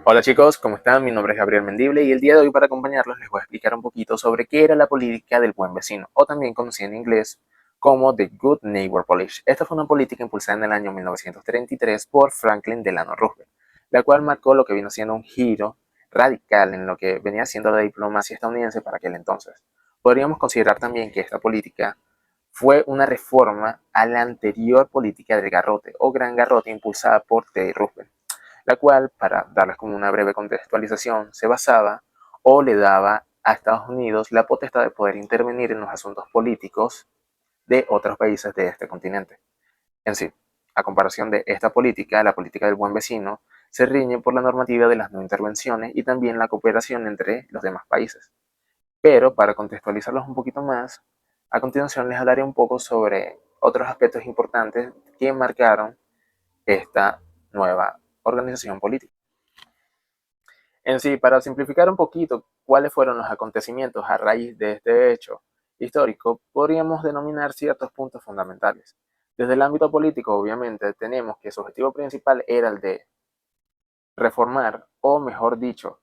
Hola chicos, ¿cómo están? Mi nombre es Gabriel Mendible y el día de hoy para acompañarlos les voy a explicar un poquito sobre qué era la política del buen vecino, o también conocida en inglés como The Good Neighbor Policy. Esta fue una política impulsada en el año 1933 por Franklin Delano Roosevelt, la cual marcó lo que vino siendo un giro radical en lo que venía siendo la diplomacia estadounidense para aquel entonces. Podríamos considerar también que esta política fue una reforma a la anterior política del garrote o gran garrote impulsada por Teddy Roosevelt, la cual, para darles como una breve contextualización, se basaba o le daba a Estados Unidos la potestad de poder intervenir en los asuntos políticos de otros países de este continente. En sí, a comparación de esta política, la política del buen vecino se riñe por la normativa de las no intervenciones y también la cooperación entre los demás países. Pero para contextualizarlos un poquito más, a continuación les hablaré un poco sobre otros aspectos importantes que marcaron esta nueva organización política. En sí, para simplificar un poquito cuáles fueron los acontecimientos a raíz de este hecho histórico, podríamos denominar ciertos puntos fundamentales. Desde el ámbito político, obviamente, tenemos que su objetivo principal era el de reformar, o mejor dicho,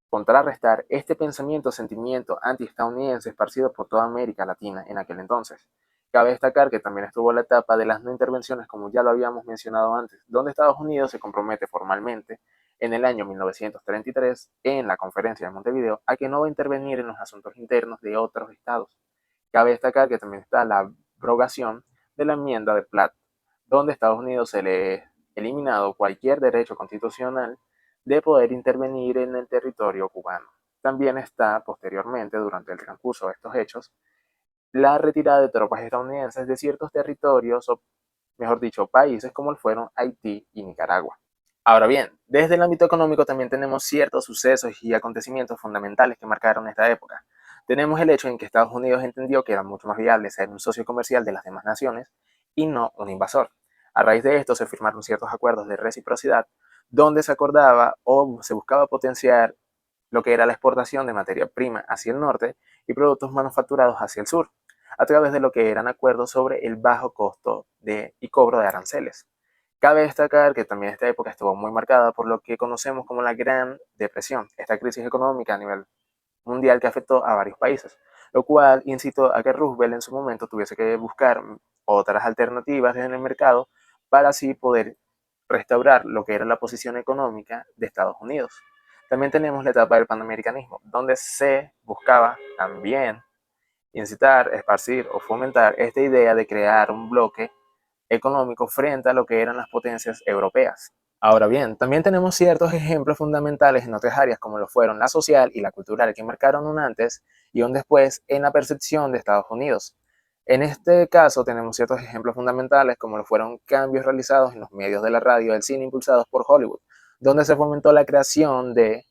contrarrestar este pensamiento, sentimiento anti-estadounidense esparcido por toda América Latina en aquel entonces. Cabe destacar que también estuvo la etapa de las no intervenciones, como ya lo habíamos mencionado antes, donde Estados Unidos se compromete formalmente en el año 1933 en la conferencia de Montevideo a que no va a intervenir en los asuntos internos de otros estados. Cabe destacar que también está la abrogación de la enmienda de Platt, donde a Estados Unidos se le ha eliminado cualquier derecho constitucional de poder intervenir en el territorio cubano. También está, posteriormente, durante el transcurso de estos hechos, la retirada de tropas estadounidenses de ciertos territorios, o mejor dicho, países como fueron Haití y Nicaragua. Ahora bien, desde el ámbito económico también tenemos ciertos sucesos y acontecimientos fundamentales que marcaron esta época. Tenemos el hecho en que Estados Unidos entendió que era mucho más viable ser un socio comercial de las demás naciones y no un invasor. A raíz de esto se firmaron ciertos acuerdos de reciprocidad donde se acordaba o se buscaba potenciar lo que era la exportación de materia prima hacia el norte y productos manufacturados hacia el sur, a través de lo que eran acuerdos sobre el bajo costo y cobro de aranceles. Cabe destacar que también esta época estuvo muy marcada por lo que conocemos como la Gran Depresión, esta crisis económica a nivel mundial que afectó a varios países, lo cual incitó a que Roosevelt en su momento tuviese que buscar otras alternativas en el mercado para así poder restaurar lo que era la posición económica de Estados Unidos. También tenemos la etapa del panamericanismo, donde se buscaba también incitar, esparcir o fomentar esta idea de crear un bloque económico frente a lo que eran las potencias europeas. Ahora bien, también tenemos ciertos ejemplos fundamentales en otras áreas como lo fueron la social y la cultural que marcaron un antes y un después en la percepción de Estados Unidos. En este caso tenemos ciertos ejemplos fundamentales como lo fueron cambios realizados en los medios de la radio y el cine impulsados por Hollywood, donde se fomentó la creación de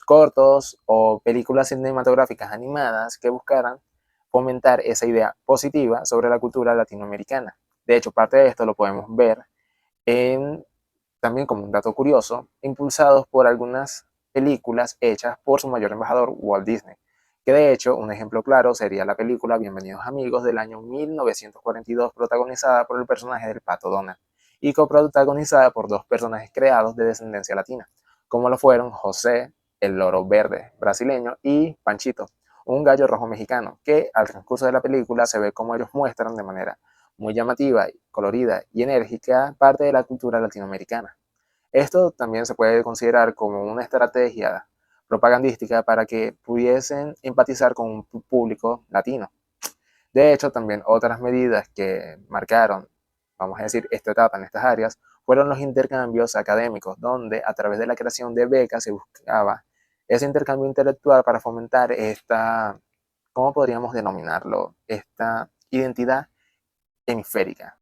cortos o películas cinematográficas animadas que buscaran fomentar esa idea positiva sobre la cultura latinoamericana. De hecho, parte de esto lo podemos ver en, también como un dato curioso, impulsados por algunas películas hechas por su mayor embajador, Walt Disney, que de hecho un ejemplo claro sería la película Bienvenidos Amigos del año 1942, protagonizada por el personaje del Pato Donald y coprotagonizada por dos personajes creados de descendencia latina, como lo fueron José, el loro verde brasileño, y Panchito, un gallo rojo mexicano, que al transcurso de la película se ve como ellos muestran de manera muy llamativa, colorida y enérgica parte de la cultura latinoamericana. Esto también se puede considerar como una estrategia propagandística para que pudiesen empatizar con un público latino. De hecho, también otras medidas que marcaron, vamos a decir, esta etapa en estas áreas, fueron los intercambios académicos, donde a través de la creación de becas se buscaba ese intercambio intelectual para fomentar esta, ¿cómo podríamos denominarlo? Esta identidad hemisférica.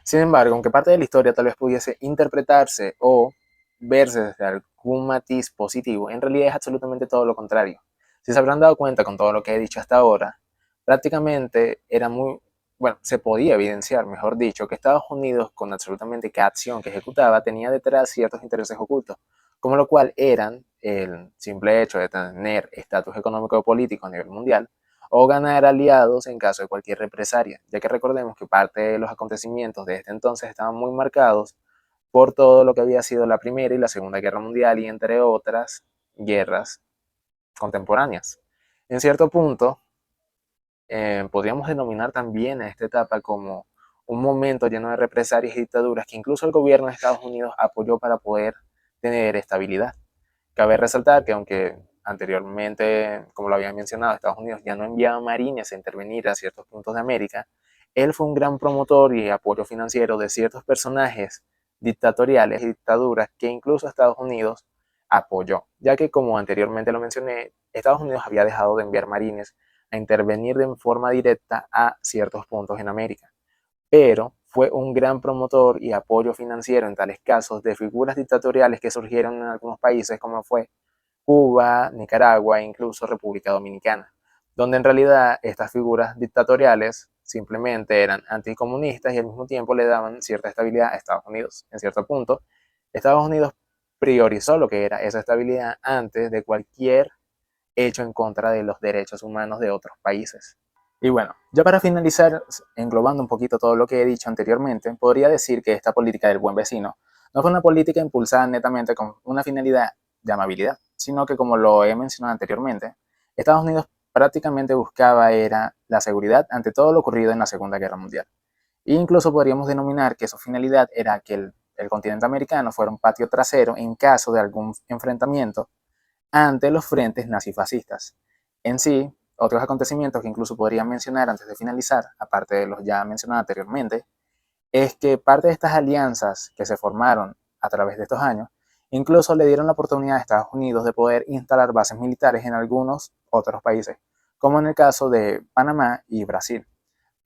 Sin embargo, aunque parte de la historia tal vez pudiese interpretarse o verse desde algún matiz positivo, en realidad es absolutamente todo lo contrario. Si se habrán dado cuenta con todo lo que he dicho hasta ahora, prácticamente era muy, bueno, se podía evidenciar, mejor dicho, que Estados Unidos, con absolutamente cada acción que ejecutaba, tenía detrás ciertos intereses ocultos, como lo cual eran el simple hecho de tener estatus económico o político a nivel mundial, o ganar aliados en caso de cualquier represalia, ya que recordemos que parte de los acontecimientos de este entonces estaban muy marcados por todo lo que había sido la Primera y la Segunda Guerra Mundial y entre otras guerras contemporáneas. En cierto punto, podríamos denominar también a esta etapa como un momento lleno de represalias y dictaduras que incluso el gobierno de Estados Unidos apoyó para poder tener estabilidad. Cabe resaltar que aunque anteriormente, como lo había mencionado, Estados Unidos ya no enviaba marines a intervenir a ciertos puntos de América, él fue un gran promotor y apoyo financiero de ciertos personajes dictatoriales y dictaduras que incluso Estados Unidos apoyó, ya que como anteriormente lo mencioné, Estados Unidos había dejado de enviar marines a intervenir de forma directa a ciertos puntos en América, pero fue un gran promotor y apoyo financiero en tales casos de figuras dictatoriales que surgieron en algunos países como fue Cuba, Nicaragua e incluso República Dominicana, donde en realidad estas figuras dictatoriales simplemente eran anticomunistas y al mismo tiempo le daban cierta estabilidad a Estados Unidos. En cierto punto, Estados Unidos priorizó lo que era esa estabilidad antes de cualquier hecho en contra de los derechos humanos de otros países. Y bueno, ya para finalizar, englobando un poquito todo lo que he dicho anteriormente, podría decir que esta política del buen vecino no fue una política impulsada netamente con una finalidad de amabilidad, sino que como lo he mencionado anteriormente, Estados Unidos prácticamente buscaba era la seguridad ante todo lo ocurrido en la Segunda Guerra Mundial. E incluso podríamos denominar que su finalidad era que el continente americano fuera un patio trasero en caso de algún enfrentamiento ante los frentes nazifascistas. En sí, otros acontecimientos que incluso podría mencionar antes de finalizar, aparte de los ya mencionados anteriormente, es que parte de estas alianzas que se formaron a través de estos años, incluso le dieron la oportunidad a Estados Unidos de poder instalar bases militares en algunos otros países, como en el caso de Panamá y Brasil.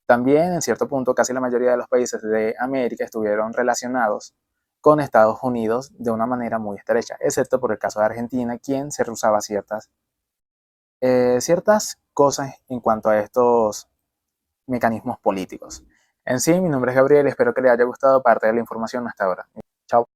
También, en cierto punto, casi la mayoría de los países de América estuvieron relacionados con Estados Unidos de una manera muy estrecha, excepto por el caso de Argentina, quien se rehusaba ciertas cosas en cuanto a estos mecanismos políticos. En sí, mi nombre es Gabriel y espero que les haya gustado parte de la información hasta ahora. Chao.